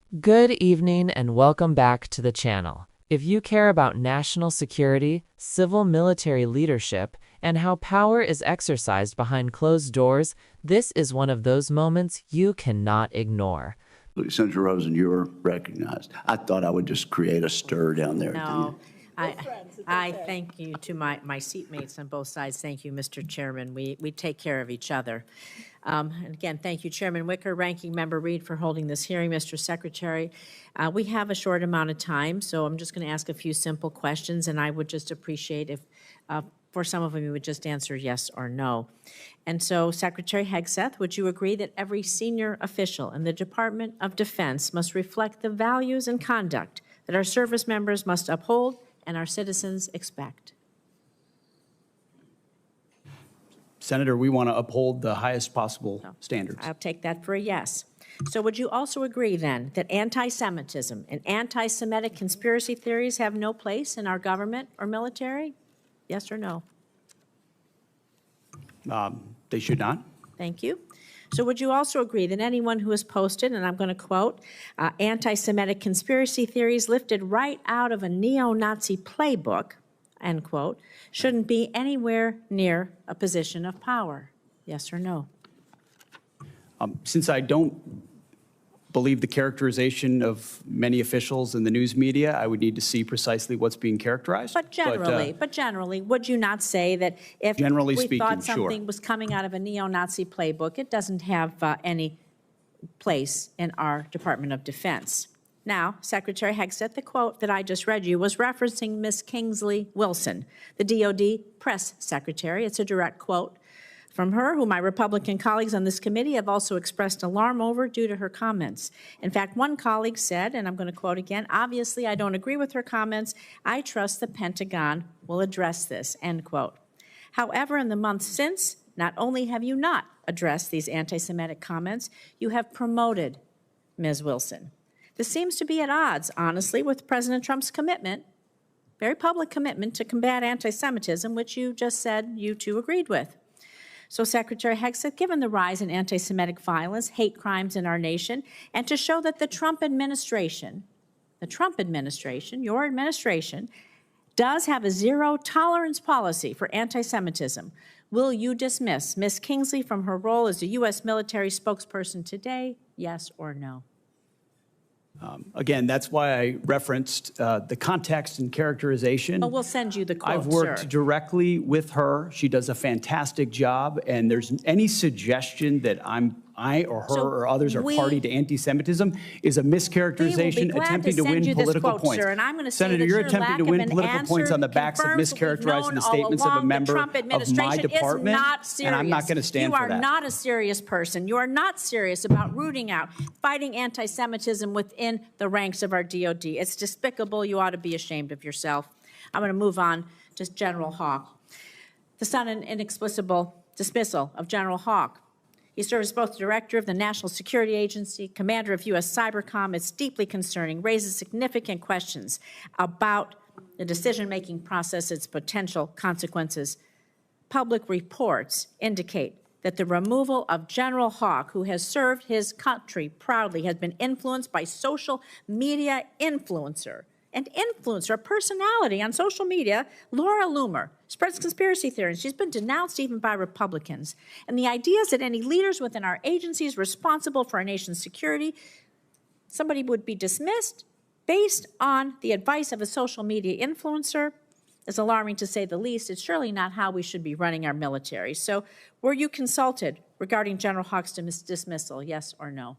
Good evening and welcome back to the channel. If you care about national security, civil military leadership, and how power is exercised behind closed doors, this is one of those moments you cannot ignore. Senator Rosen, you're recognized. I thought I would just create a stir down there. No, I thank you to my seatmates on both sides. Thank you, Mr. Chairman. We take care of each other. And again, thank you, Chairman Wicker, Ranking Member Reed, for holding this hearing. Mr. Secretary, we have a short amount of time, so I'm just going to ask a few simple questions, and I would just appreciate if, for some of them, you would just answer yes or no. And so, Secretary Hegseth, would you agree that every senior official in the Department of Defense must reflect the values and conduct that our service members must uphold and our citizens expect? Senator, we want to uphold the highest possible standards. I'll take that for a yes. So would you also agree, then, that anti-Semitism and anti-Semitic conspiracy theories have no place in our government or military? Yes or no? They should not. Thank you. So would you also agree that anyone who has posted, and I'm going to quote, anti-Semitic conspiracy theories lifted right out of a neo-Nazi playbook, end quote, shouldn't be anywhere near a position of power? Yes or no? Since I don't believe the characterization of many officials in the news media, I would need to see precisely what's being characterized. But generally, would you not say that if generally we speaking, thought something sure, was coming out of a neo-Nazi playbook, it doesn't have any place in our Department of Defense? Now, Secretary Hegseth, the quote that I just read you was referencing Ms. Kingsley Wilson, the DOD press secretary. It's a direct quote from her, who my Republican colleagues on this committee have also expressed alarm over due to her comments. In fact, one colleague said, and I'm going to quote again, "Obviously, I don't agree with her comments. I trust the Pentagon will address this," end quote. However, in the months since, not only have you not addressed these anti-Semitic comments, you have promoted Ms. Wilson. This seems to be at odds, honestly, with President Trump's commitment, very public commitment, to combat anti-Semitism, which you just said you too agreed with. So, Secretary Hegseth, given the rise in anti-Semitic violence, hate crimes in our nation, and to show that the Trump administration, your administration, does have a zero-tolerance policy for anti-Semitism, will you dismiss Ms. Kingsley from her role as a U.S. military spokesperson today, yes or no? Again, that's why I referenced the context and characterization. Well, we'll send you the quote, I've worked directly with her. She does a fantastic job, and there's any suggestion that I or her or others are party to anti-Semitism is a mischaracterization attempting to win political points. Sir, and I'm going to say Senator, that you're your attempting to lack win of an political answer points on the backs of mischaracterizing the statements of a member of my department, and I'm not going to stand for that. You are not a serious person. You are not serious about rooting out, fighting anti-Semitism within the ranks of our DOD. It's despicable. You ought to be ashamed of yourself. I'm going to move on to General Hawk. The sudden and inexplicable dismissal of General Hawk. He serves as both the director of the National Security Agency, commander of U.S. Cybercom. It's deeply concerning, raises significant questions about the decision-making process, its potential consequences. Public reports indicate that the removal of General Hawk, who has served his country proudly, has been influenced by social media influencer, a personality on social media, Laura Loomer, spreads conspiracy theories. She's been denounced even by Republicans. And the idea is that any leaders within our agencies responsible for our nation's security, somebody would be dismissed based on the advice of a social media influencer, is alarming to say the least. It's surely not how we should be running our military. So were you consulted regarding General Hawk's dismissal, yes or no?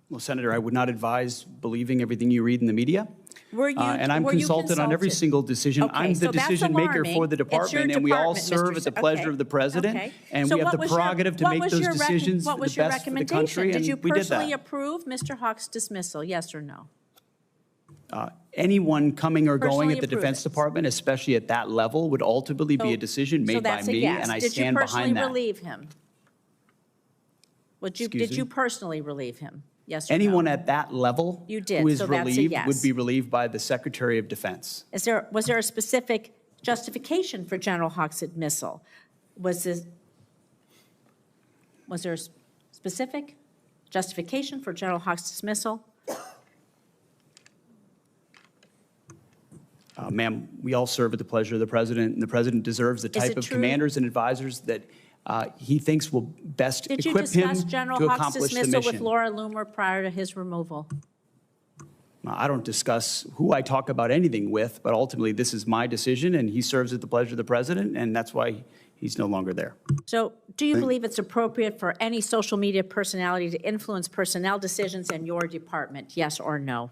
Well, Senator, I would not advise believing everything you read in the media. And I'm consulted on every single decision. Okay, I'm the decision maker for the department, and we all serve at the pleasure of the president. And we have the prerogative to make those decisions for the best for the country, and we did that. Did you personally approve Mr. Hawk's dismissal, yes or no? Anyone coming or going at the Defense Department, especially at that level, would ultimately be a decision made by me, and I stand behind that. Did you personally relieve him? Did you personally relieve him? Yes or Anyone no? at that level You did, who is so that's a relieved yes. would be relieved by the Secretary of Defense. Was there a specific justification for General Hawk's dismissal? Was there a specific Justification for General Hawk's dismissal? Ma'am, we all serve at the pleasure of the president, and the president deserves the type of commanders and advisors that he thinks will best equip him to accomplish the mission. Did you discuss General Hawk's dismissal with Laura Loomer prior to his removal? I don't discuss who I talk about anything with, but ultimately this is my decision, and he serves at the pleasure of the president, and that's why he's no longer there. So do you believe it's appropriate for any social media personality to influence personnel decisions in your department, yes or no?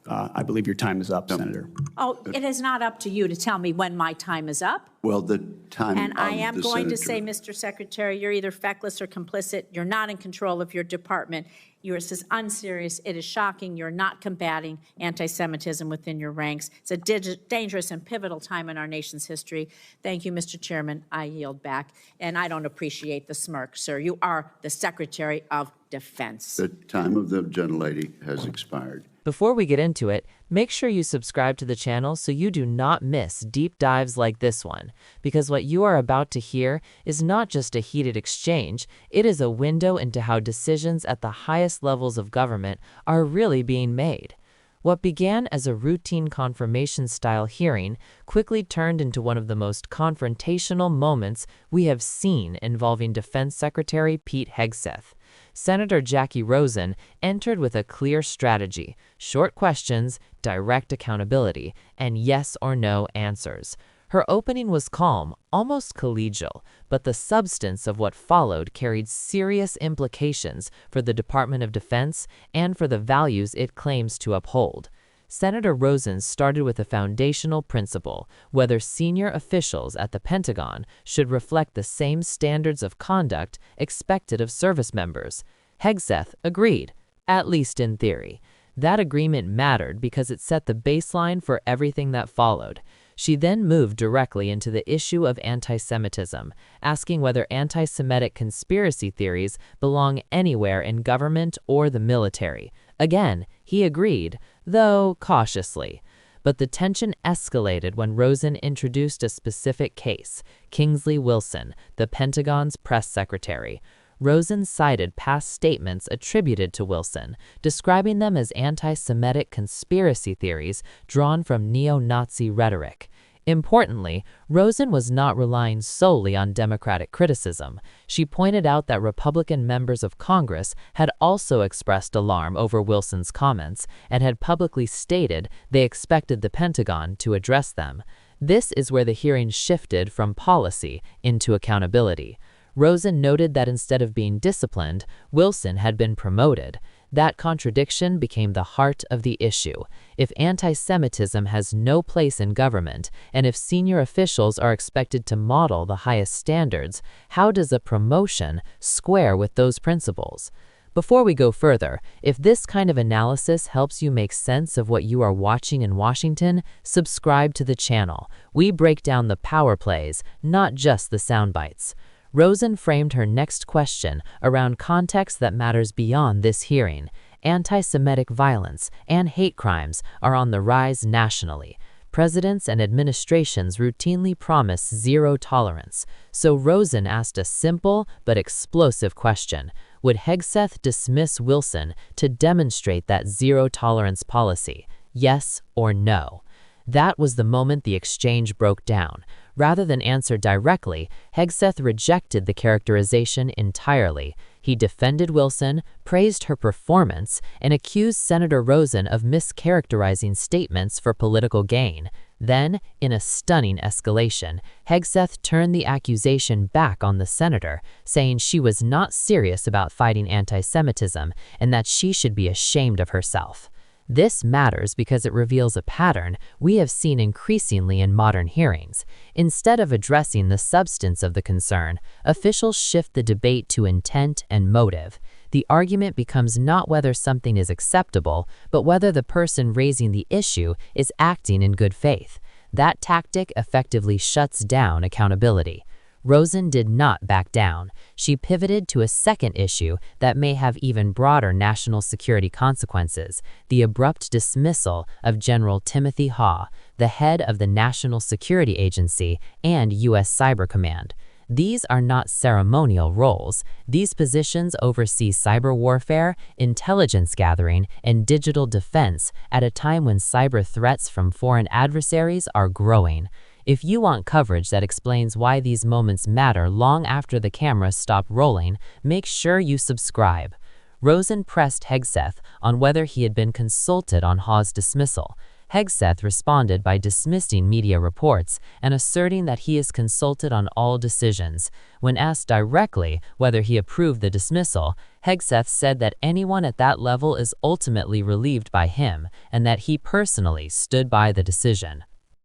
I believe your time is up, Senator. Oh, it is not up to you to tell me when my time is up. Well, the time And I of am the going to senator. say, Mr. Secretary, you're either feckless or complicit. You're not in control of your department. You're this is unserious. It is shocking. You're not combating anti-Semitism within your ranks. It's a dangerous and pivotal time in our nation's history. Thank you, Mr. Chairman. I yield back. And I don't appreciate the smirk, sir. You are the Secretary of Defense. The time of the gentlelady has expired. Before we get into it, make sure you subscribe to the channel so you do not miss deep dives like this one, because what you are about to hear is not just a heated exchange, it is a window into how decisions at the highest levels of government are really being made. What began as a routine confirmation-style hearing quickly turned into one of the most confrontational moments we have seen involving Defense Secretary Pete Hegseth. Senator Jacky Rosen entered with a clear strategy: short questions, direct accountability, and yes or no answers. Her opening was calm, almost collegial, but the substance of what followed carried serious implications for the Department of Defense and for the values it claims to uphold. Senator Rosen started with a foundational principle: whether senior officials at the Pentagon should reflect the same standards of conduct expected of service members. Hegseth agreed, at least in theory. That agreement mattered because it set the baseline for everything that followed. She then moved directly into the issue of anti-Semitism, asking whether anti-Semitic conspiracy theories belong anywhere in government or the military. Again, he agreed, though cautiously. But the tension escalated when Rosen introduced a specific case: Kingsley Wilson, the Pentagon's press secretary. Rosen cited past statements attributed to Wilson, describing them as anti-Semitic conspiracy theories drawn from neo-Nazi rhetoric. Importantly, Rosen was not relying solely on Democratic criticism. She pointed out that Republican members of Congress had also expressed alarm over Wilson's comments and had publicly stated they expected the Pentagon to address them. This is where the hearing shifted from policy into accountability. Rosen noted that instead of being disciplined, Wilson had been promoted. That contradiction became the heart of the issue. If anti-Semitism has no place in government, and if senior officials are expected to model the highest standards, how does a promotion square with those principles? Before we go further, if this kind of analysis helps you make sense of what you are watching in Washington, subscribe to the channel. We break down the power plays, not just the sound bites. Rosen framed her next question around context that matters beyond this hearing. Anti-Semitic violence and hate crimes are on the rise nationally. Presidents and administrations routinely promise zero tolerance. So Rosen asked a simple but explosive question: would Hegseth dismiss Wilson to demonstrate that zero tolerance policy? Yes or no? That was the moment the exchange broke down. Rather than answer directly, Hegseth rejected the characterization entirely. He defended Wilson, praised her performance, and accused Senator Rosen of mischaracterizing statements for political gain. Then, in a stunning escalation, Hegseth turned the accusation back on the senator, saying she was not serious about fighting anti-Semitism and that she should be ashamed of herself. This matters because it reveals a pattern we have seen increasingly in modern hearings. Instead of addressing the substance of the concern, officials shift the debate to intent and motive. The argument becomes not whether something is acceptable, but whether the person raising the issue is acting in good faith. That tactic effectively shuts down accountability. Rosen did not back down. She pivoted to a second issue that may have even broader national security consequences: the abrupt dismissal of General Timothy Haw, the head of the National Security Agency and U.S. Cyber Command. These are not ceremonial roles. These positions oversee cyber warfare, intelligence gathering, and digital defense at a time when cyber threats from foreign adversaries are growing. If you want coverage that explains why these moments matter long after the cameras stop rolling, make sure you subscribe. Rosen pressed Hegseth on whether he had been consulted on Hawes' dismissal. Hegseth responded by dismissing media reports and asserting that he is consulted on all decisions. When asked directly whether he approved the dismissal, Hegseth said that anyone at that level is ultimately relieved by him and that he personally stood by the decision.